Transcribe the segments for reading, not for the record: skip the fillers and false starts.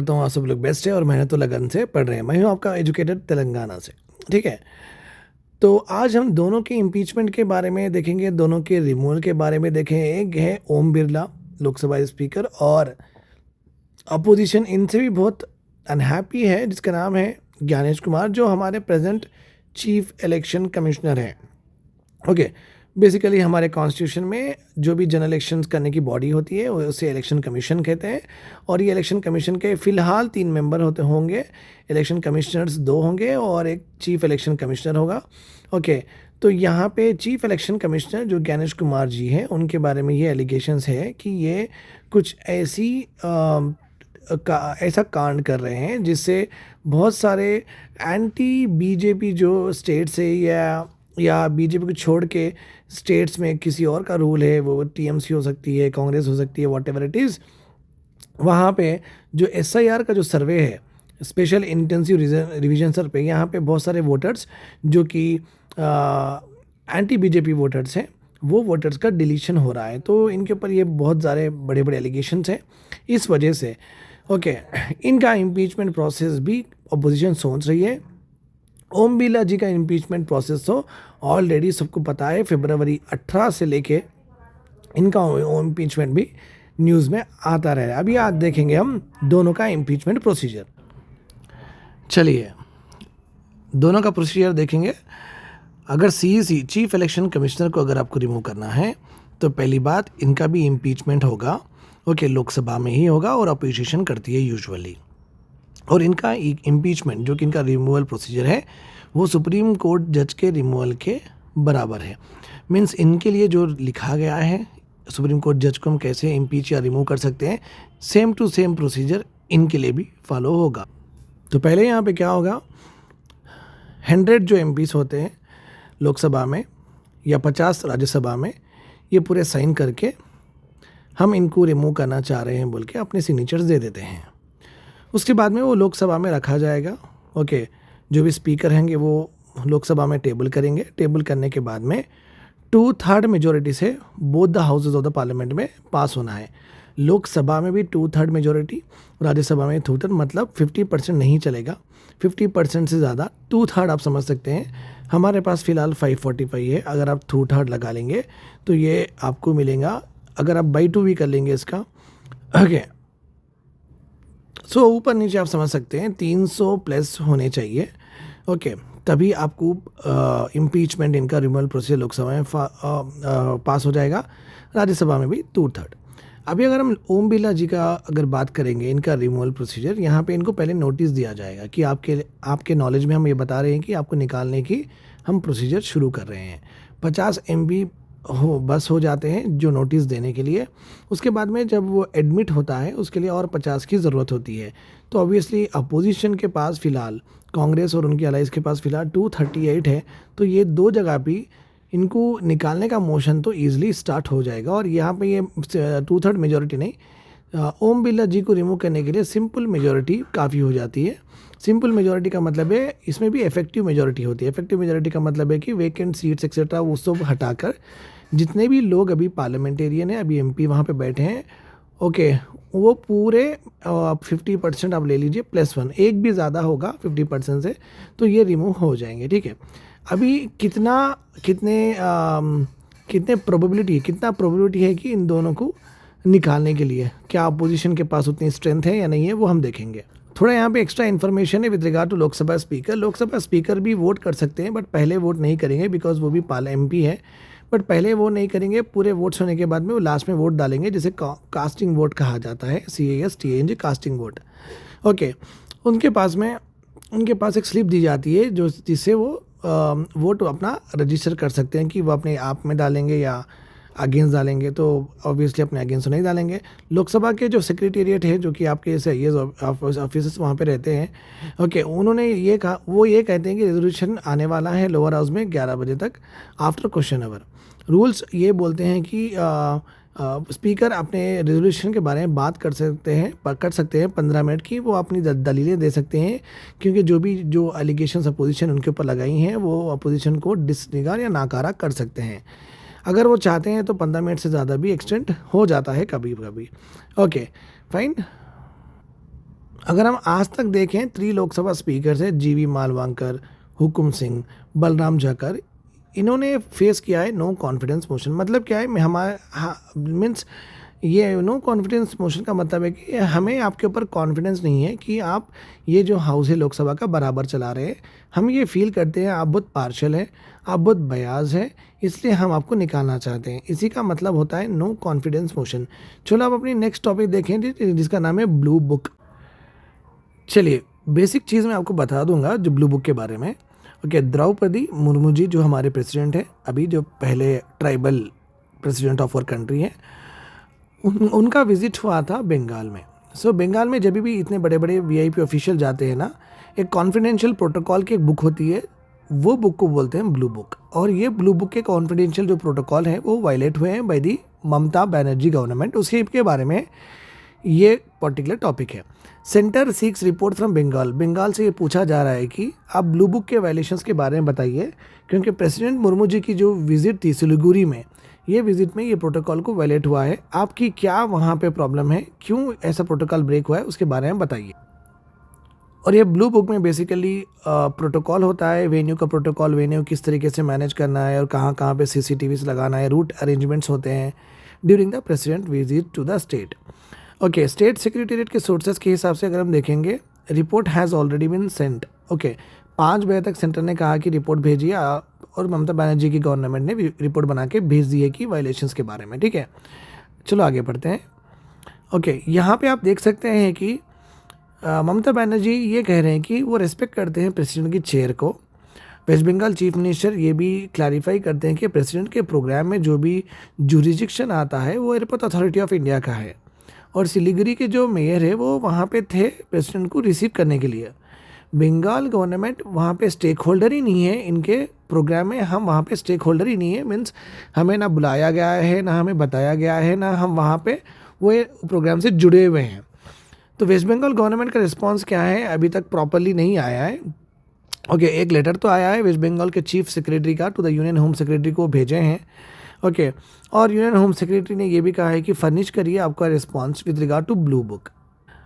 करता हूँ आप सब लोग बेस्ट है और मेहनत तो लगन से पढ़ रहे हैं। मैं हूँ आपका एजुकेटेड तेलंगाना से, ठीक है। तो आज हम दोनों के इम्पीचमेंट के बारे में देखेंगे, दोनों के रिमूवल के बारे में देखें। एक है ओम बिरला लोकसभा स्पीकर, और अपोजिशन इनसे भी बहुत अनहैप्पी है, जिसका नाम है ज्ञानेश कुमार, जो हमारे प्रेजेंट चीफ इलेक्शन कमिश्नर हैं। ओके, बेसिकली हमारे कॉन्स्टिट्यूशन में जो भी जनरल इलेक्शंस करने की बॉडी होती है वो उसे इलेक्शन कमीशन कहते हैं। और ये इलेक्शन कमीशन के फ़िलहाल 3 मेंबर होंगे। इलेक्शन कमिश्नर्स 2 होंगे और एक चीफ इलेक्शन कमिश्नर होगा। ओके, तो यहाँ पे चीफ इलेक्शन कमिश्नर जो ज्ञानेश कुमार जी हैं, उनके बारे में ये एलिगेशंस है कि ये कुछ ऐसा कांड कर रहे हैं जिससे बहुत सारे एंटी बीजेपी जो स्टेट्स है या बीजेपी को छोड़ के स्टेट्स में किसी और का रूल है, वो टीएमसी हो सकती है, कांग्रेस हो सकती है, व्हाटएवर इट इज़, वहाँ पे जो एसआईआर का जो सर्वे है, स्पेशल इंटेंसिव रिवीजन सर्वे, यहाँ पे बहुत सारे वोटर्स जो कि एंटी बीजेपी वोटर्स हैं, वो वोटर्स का डिलीशन हो रहा है। तो इनके ऊपर ये बहुत सारे बड़े बड़े एलिगेशंस हैं। इस वजह से ओके, इनका इम्पीचमेंट प्रोसेस भी अपोजिशन सोच रही है। ओम बिरला जी का इम्पीचमेंट प्रोसेस तो ऑलरेडी सबको पता है, फरवरी 18 से लेके इनका इम्पीचमेंट भी न्यूज़ में आता रहा है। अभी आज देखेंगे हम दोनों का इम्पीचमेंट प्रोसीजर। चलिए दोनों का प्रोसीजर देखेंगे। अगर सीईसी चीफ इलेक्शन कमिश्नर को अगर आपको रिमूव करना है तो पहली बात, इनका भी इम्पीचमेंट होगा। ओके, लोकसभा में ही होगा और अपोजिशन करती है यूजुअली। और इनका इम्पीचमेंट जो कि इनका रिमूवल प्रोसीजर है वो सुप्रीम कोर्ट जज के रिमूवल के बराबर है। मीन्स इनके लिए जो लिखा गया है सुप्रीम कोर्ट जज को हम कैसे इम्पीच या रिमूव कर सकते हैं, सेम टू सेम प्रोसीजर इनके लिए भी फॉलो होगा। तो पहले यहाँ पे क्या होगा, 100 जो एमपीस होते हैं लोकसभा में या 50 राज्यसभा में, ये पूरे साइन करके हम इनको रिमूव करना चाह रहे हैं बोल के अपने सिग्नेचर्स दे देते हैं। उसके बाद में वो लोकसभा में रखा जाएगा। ओके, जो भी स्पीकर हैंगे वो लोकसभा में टेबल करेंगे। टेबल करने के बाद में 2/3 मेजोरिटी से both the houses of the parliament में पास होना है। लोकसभा में भी 2/3 मेजोरिटी, राज्यसभा में 2/3, मतलब 50% नहीं चलेगा। 50% से ज़्यादा 2/3 आप समझ सकते हैं। हमारे पास फ़िलहाल 545 है। अगर आप 2/3 लगा लेंगे तो ये आपको मिलेगा, अगर आप बाई 2 भी कर लेंगे इसका। ओके, सो ऊपर नीचे आप समझ सकते हैं 300 प्लस होने चाहिए। ओके, तभी आपको इम्पीचमेंट इनका रिमूवल प्रोसीजर लोकसभा में पास हो जाएगा। राज्यसभा में भी 2/3। अभी अगर हम ओम बिरला जी का अगर बात करेंगे, इनका रिमूवल प्रोसीजर, यहाँ पे इनको पहले नोटिस दिया जाएगा कि आपके नॉलेज में हम ये बता रहे हैं कि आपको निकालने की हम प्रोसीजर शुरू कर रहे हैं। 50 MB बस हो जाते हैं जो नोटिस देने के लिए। उसके बाद में जब वो एडमिट होता है उसके लिए और 50 की ज़रूरत होती है। तो ऑब्वियसली अपोजिशन के पास फ़िलहाल, कांग्रेस और उनकी अलाइज के पास फ़िलहाल 238 है। तो ये 2 जगह भी इनको निकालने का मोशन तो ईज़िली स्टार्ट हो जाएगा। और यहाँ पे ये 2/3 मेजोरिटी नहीं, ओम बिरला जी को रिमूव करने के लिए सिंपल मेजोरिटी काफ़ी हो जाती है। सिंपल मेजोरिटी का मतलब है इसमें भी इफेक्टिव मेजोरिटी होती है। इफेक्टिव मेजोरिटी का मतलब है कि वेकेंट सीट्स एक्सेट्रा वो सब हटाकर जितने भी लोग अभी पार्लियामेंटेरियन है, अभी एमपी वहाँ पे बैठे हैं, ओके, वो पूरे 50% आप ले लीजिए +1, एक भी ज़्यादा होगा 50% से तो ये रिमूव हो जाएंगे, ठीक है। अभी कितने प्रोबेबिलिटी है कि इन दोनों को निकालने के लिए, क्या अपोजिशन के पास उतनी स्ट्रेंथ है या नहीं है, वो हम देखेंगे। थोड़ा यहाँ पे एक्स्ट्रा इन्फॉर्मेशन है with regard to Lok Sabha speaker. Lok Sabha speaker भी वोट कर सकते हैं, बट पहले वोट नहीं करेंगे बिकॉज वो भी एमपी है। बट पहले वो नहीं करेंगे, पूरे वोट्स होने के बाद में वो लास्ट में वोट डालेंगे, जिसे कास्टिंग वोट कहा जाता है, CASTING, कास्टिंग वोट। ओके, उनके पास एक स्लिप दी जाती है जिससे वो वोट अपना रजिस्टर कर सकते हैं कि वो अपने आप में डालेंगे या अगेंस्ट डालेंगे। तो ऑब्वियसली अपने अगेंस्ट नहीं डालेंगे। लोकसभा के जो सेक्रेटेरिएट है, जो कि आपके जैसे ऑफिसर्स वहाँ पे रहते हैं, ओके, उन्होंने ये कहा, वो ये कहते हैं कि रेजोल्यूशन आने वाला है लोअर हाउस में 11 बजे तक आफ्टर क्वेश्चन आवर। रूल्स ये बोलते हैं कि स्पीकर अपने रेजोल्यूशन के बारे में बात कर सकते हैं 15 मिनट की, वो अपनी दलीलें दे सकते हैं, क्योंकि जो एलिगेशंस अपोजिशन उनके ऊपर लगाई हैं वो अपोजिशन को डिसरिगार्ड या नाकारा कर सकते हैं। अगर वो चाहते हैं तो 15 मिनट से ज़्यादा भी एक्सटेंड हो जाता है कभी कभी। Okay fine. अगर हम आज तक देखें 3 लोकसभा स्पीकर्स हैं, जीवी मालवांकर, हुकुम सिंह, बलराम जाकर, इन्होंने फेस किया है नो कॉन्फिडेंस मोशन। मतलब क्या है, मैं हमारा मीन्स ये नो कॉन्फिडेंस मोशन का मतलब है कि हमें आपके ऊपर कॉन्फिडेंस नहीं है कि आप ये जो हाउस है लोकसभा का बराबर चला रहे हैं। हम ये फील करते हैं आप बहुत पार्शल हैं, आप बहुत बयाज हैं, इसलिए हम आपको निकालना चाहते हैं। इसी का मतलब होता है नो कॉन्फिडेंस मोशन। चलो अब अपनी नेक्स्ट टॉपिक देखें जिसका नाम है ब्लू बुक। चलिए बेसिक चीज़ मैं आपको बता दूंगा जो ब्लू बुक के बारे में। ओके, द्रौपदी मुर्मू जी जो हमारे प्रेसिडेंट हैं अभी, जो पहले tribal president of our country हैं, उनका विजिट हुआ था बंगाल में। सो बंगाल में जब भी इतने बड़े बड़े वीआईपी ऑफिशियल जाते हैं ना, एक कॉन्फिडेंशियल प्रोटोकॉल की एक बुक होती है, वो बुक को बोलते हैं ब्लू बुक। और ये ब्लू बुक के कॉन्फिडेंशियल जो प्रोटोकॉल है वो वायलेट हुए हैं by the Mamata Banerjee government. उसके के बारे में ये पर्टिकुलर टॉपिक है। Centre seeks report from Bengal. Bengal से ये पूछा जा रहा है कि आप ब्लू बुक के वायलेशंस के बारे में बताइए, क्योंकि प्रेसिडेंट मुर्मू जी की जो विजिट थी सिलीगुड़ी में, ये विजिट में ये प्रोटोकॉल को वायलेट हुआ है। आपकी क्या वहाँ पे प्रॉब्लम है, क्यों ऐसा प्रोटोकॉल ब्रेक हुआ है, उसके बारे में बताइए। और ये ब्लू बुक में बेसिकली प्रोटोकॉल होता है, वेन्यू का प्रोटोकॉल, वेन्यू किस तरीके से मैनेज करना है और कहाँ कहाँ पे सीसीटीवीज लगाना है, रूट अरेंजमेंट्स होते हैं during the president visit to the state. Okay, state secretariat के सोर्सेज के हिसाब से अगर हम देखेंगे, report has already been sent. Okay, 5 बजे तक सेंटर ने कहा कि रिपोर्ट भेजिए, और ममता बनर्जी की गवर्नमेंट ने रिपोर्ट बना के भेज दी है कि वायलेशंस के बारे में। ठीक है, चलो आगे बढ़ते हैं। ओके, यहाँ पे आप देख सकते हैं कि ममता बनर्जी ये कह रहे हैं कि वो रिस्पेक्ट करते हैं प्रेसिडेंट की चेयर को। वेस्ट बंगाल चीफ मिनिस्टर ये भी क्लैरिफाई करते हैं कि प्रेसिडेंट के प्रोग्राम में जो भी जुरिडिक्शन आता है वो एयरपोर्ट अथॉरिटी ऑफ इंडिया का है, और सिलीगुड़ी के जो मेयर है वो वहाँ पे थे प्रेसिडेंट को रिसीव करने के लिए। बंगाल गवर्नमेंट वहाँ पे स्टेक होल्डर ही नहीं है इनके प्रोग्राम में। हम वहाँ पे स्टेक होल्डर ही नहीं है, मीन्स हमें ना बुलाया गया है, ना हमें बताया गया है, ना हम वहाँ पे वो प्रोग्राम से जुड़े हुए हैं। तो वेस्ट बंगाल गवर्नमेंट का रिस्पांस क्या है, अभी तक प्रॉपरली नहीं आया है। ओके, एक लेटर तो आया है वेस्ट बंगाल के चीफ सेक्रेटरी का to the union home secretary को भेजे हैं। ओके, और यूनियन होम सेक्रेटरी ने ये भी कहा है कि फर्निश करिए आपका response with regard to blue book.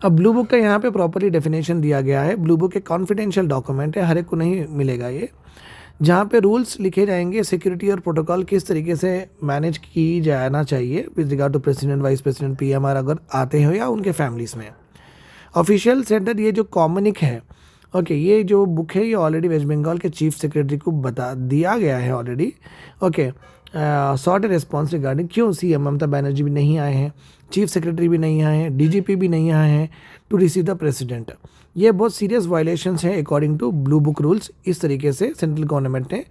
अब ब्लू बुक का यहाँ पे प्रॉपरली डेफिनेशन दिया गया है। ब्लू बुक एक कॉन्फिडेंशियल डॉक्यूमेंट है, हर एक को नहीं मिलेगा ये, जहाँ पे रूल्स लिखे जाएंगे, सिक्योरिटी और प्रोटोकॉल किस तरीके से मैनेज की जाना चाहिए with regard to president, vice president, PMR अगर आते हो या उनके फैमिलीज़ में। ऑफिशियल सेंटर ये जो कॉमनिक है, ओके, ये जो बुक है ये ऑलरेडी वेस्ट बंगाल के चीफ सेक्रेटरी को बता दिया गया है already. Okay, sort a response regarding क्यों सीएम ममता बनर्जी भी नहीं आए हैं, चीफ सेक्रेटरी भी नहीं आए हैं, डीजीपी भी नहीं आए हैं टू रिसीव द प्रेसिडेंट। ये बहुत सीरियस वायलेशंस हैं according to blue book rules. इस तरीके से सेंट्रल गवर्नमेंट ने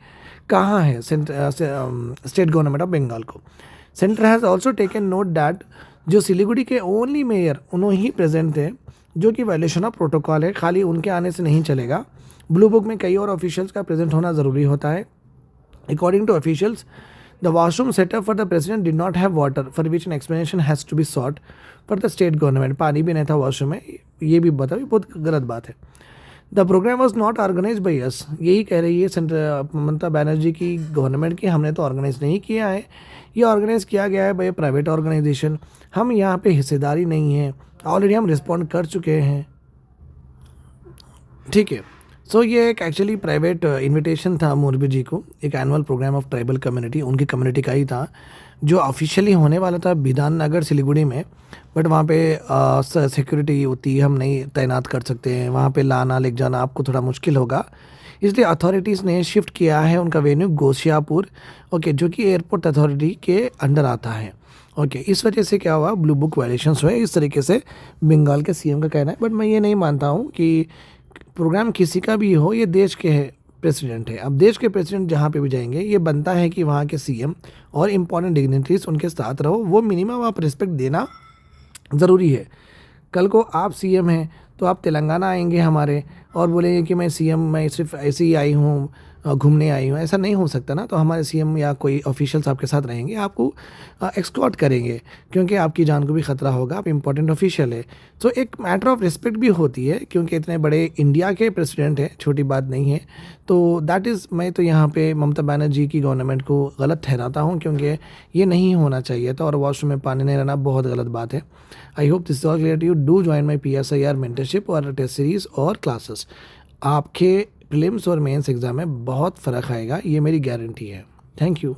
कहा है स्टेट गवर्नमेंट ऑफ बंगाल को। Centre has also taken note that जो सिलीगुड़ी के ओनली मेयर उन्होंने ही प्रेजेंट थे, जो कि वायलेशन ऑफ प्रोटोकॉल है, खाली उनके आने से नहीं चलेगा। ब्लू बुक में कई और ऑफिशियल्स का प्रेजेंट होना ज़रूरी होता है। According to officials, the washroom setup for the president did not have water for which an explanation has to be sought for the state government. पानी भी नहीं था वॉशरूम में, ये भी बताओ, बहुत गलत बात है। The programme was not organise by us, यही कह रही है सेंटर ममता बनर्जी की गवर्नमेंट की, हमने तो ऑर्गेनाइज नहीं किया है, ये ऑर्गेनाइज किया गया है बाई प्राइवेट ऑर्गेनाइजेशन, हम यहाँ पे हिस्सेदारी नहीं है, ऑलरेडी हम रिस्पॉन्ड कर चुके हैं। ठीक है, सो ये एक एक्चुअली प्राइवेट इनविटेशन था मुर्मू जी को, एक annual programme of tribal community, उनकी कम्युनिटी का ही था, जो ऑफिशियली होने वाला था बिधान नगर सिलीगुड़ी में। बट वहाँ पे सिक्योरिटी होती है, हम नहीं तैनात कर सकते हैं, वहाँ पे लाना ले जाना आपको थोड़ा मुश्किल होगा, इसलिए अथॉरिटीज़ ने शिफ्ट किया है उनका वेन्यू गोशियापुर, ओके, जो कि एयरपोर्ट अथॉरिटी के अंडर आता है। ओके, इस वजह से क्या हुआ, ब्लू बुक वायलेशंस हुए, इस तरीके से बंगाल के सीएम का कहना है। बट मैं ये नहीं मानता हूँ कि प्रोग्राम किसी का भी हो, ये देश के प्रेसिडेंट है। अब देश के प्रेसिडेंट जहाँ पे भी जाएंगे, ये बनता है कि वहाँ के सीएम और इम्पोर्टेंट डिग्निटरीज उनके साथ रहो, वो मिनिमम आप रिस्पेक्ट देना ज़रूरी है। कल को आप सीएम हैं तो आप तेलंगाना आएंगे हमारे और बोलेंगे कि मैं सीएम, मैं सिर्फ ऐसे ही आई हूँ घूमने आई हूँ, ऐसा नहीं हो सकता ना। तो हमारे सीएम या कोई ऑफिशियल्स आपके साथ रहेंगे, आपको एस्कॉर्ट करेंगे, क्योंकि आपकी जान को भी खतरा होगा, आप इम्पोर्टेंट ऑफिशियल है। तो एक मैटर ऑफ रिस्पेक्ट भी होती है, क्योंकि इतने बड़े इंडिया के प्रेसिडेंट हैं, छोटी बात नहीं है। तो दैट इज़, मैं तो यहाँ पे ममता बनर्जी की गवर्नमेंट को गलत ठहराता हूँ, क्योंकि ये नहीं होना चाहिए था, और वॉशरूम में पानी नहीं रहना बहुत गलत बात है। I hope this is all clear to you. Do join my PSIR mentorship और टेस्ट सीरीज और क्लासेस। आपके प्रीलिम्स और मेंस एग्जाम में बहुत फ़र्क आएगा, ये मेरी गारंटी है। Thank you.